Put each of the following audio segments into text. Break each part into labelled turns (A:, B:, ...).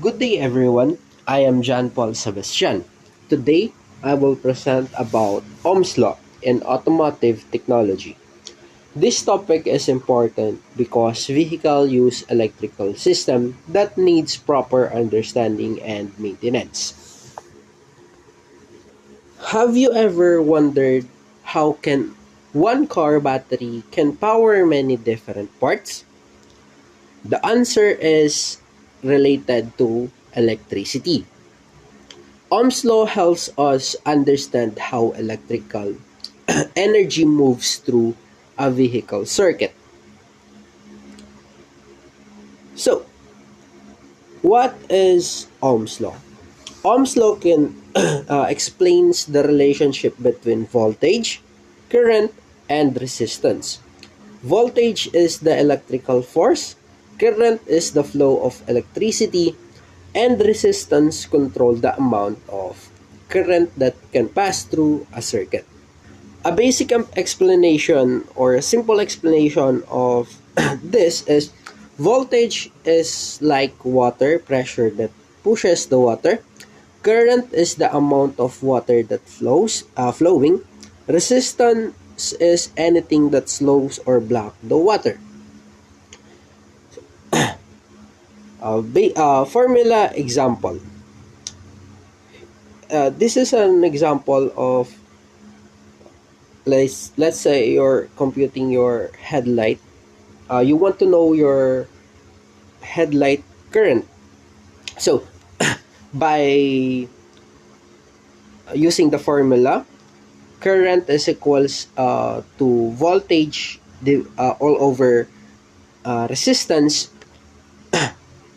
A: Good day everyone. I am John Paul Sebastian. Today I will present about Ohm's law in automotive technology. This topic is important because vehicles use electrical system that needs proper understanding and maintenance. Have you ever wondered how can one car battery can power many different parts? The answer is related to electricity. Ohm's law helps us understand how electrical energy moves through a vehicle circuit. So, what is Ohm's law? Ohm's law can explains the relationship between voltage, current, and resistance. Voltage is the electrical force, current is the flow of electricity, and resistance control the amount of current that can pass through a circuit. A basic explanation or a simple explanation of this is voltage is like water pressure that pushes the water. Current is the amount of water that flowing. Resistance is anything that slows or blocks the water. Formula example. This is an example of let's say you're computing your headlight. You want to know your headlight current. So by using the formula, current is equals to voltage all over resistance,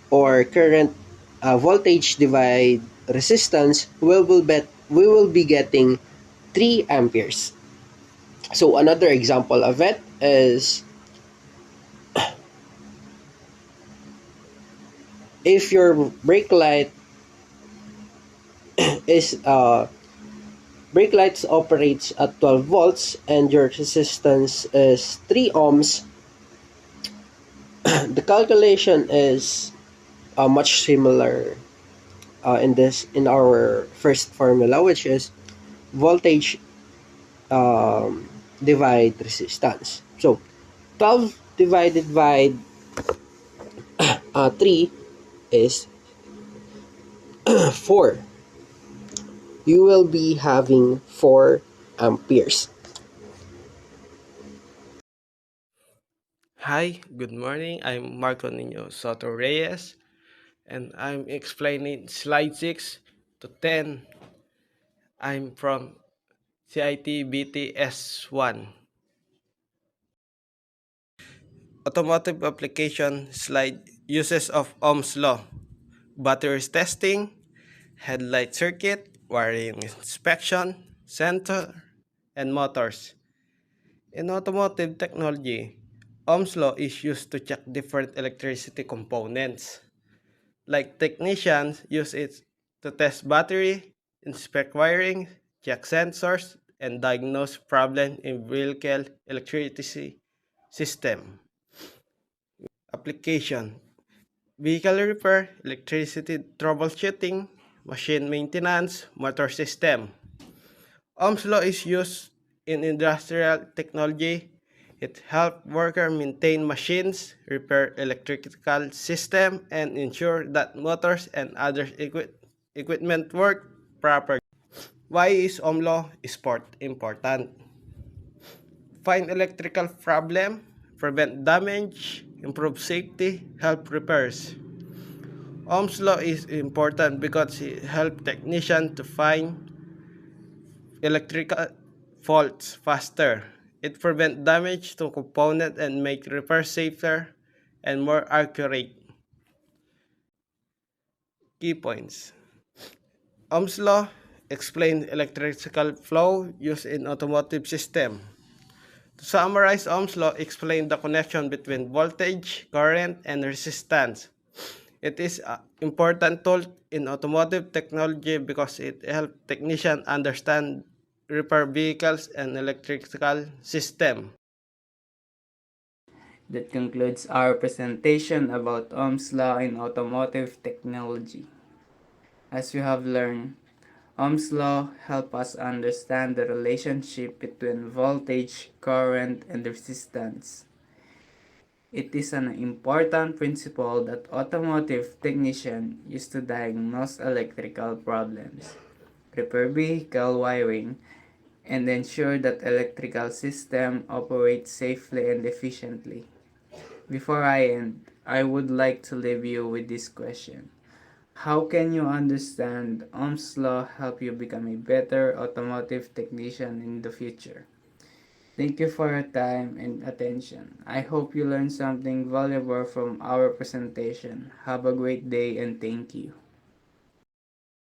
A: or current voltage divide resistance. We will be getting 3 amperes. So another example of it is if your brake light is brake lights operates at 12 volts and your resistance is 3 ohms, the calculation is much similar in our first formula, which is voltage divide resistance. So 12 divided by 3 is 4. You will be having 4 amperes.
B: Hi, good morning. I'm Marco Nino Soto Reyes, and I'm explaining slide 6 to 10. I'm from CIT BTS1. Automotive application slide uses of Ohm's law, batteries testing, headlight circuit, wiring inspection, sensor, and motors. In automotive technology, Ohm's law is used to check different electricity components. Like technicians use it to test battery, inspect wiring, check sensors, and diagnose problem in vehicle electricity system. Application: vehicle repair, electricity troubleshooting, machine maintenance, motor system. Ohm's law is used in industrial technology. It helps workers maintain machines, repair electrical system, and ensure that motors and other equipment work properly. Why is Ohm's law important? Find electrical problem, prevent damage, improve safety, help repairs. Ohm's law is important because it helps technicians to find electrical faults faster. It prevents damage to components and makes repairs safer and more accurate. Key points. Ohm's law explains electrical flow used in automotive system. To summarize, Ohm's law explains the connection between voltage, current, and resistance. It is an important tool in automotive technology because it helps technicians understand repair vehicles and electrical system.
C: That concludes our presentation about Ohm's law in automotive technology. As we have learned, Ohm's law helps us understand the relationship between voltage, current, and resistance. It is an important principle that automotive technicians use to diagnose electrical problems, repair vehicle wiring, and ensure that electrical system operates safely and efficiently. Before I end, I would like to leave you with this question. How can you understand Ohm's law help you become a better automotive technician in the future? Thank you for your time and attention. I hope you learned something valuable from our presentation. Have a great day and thank you.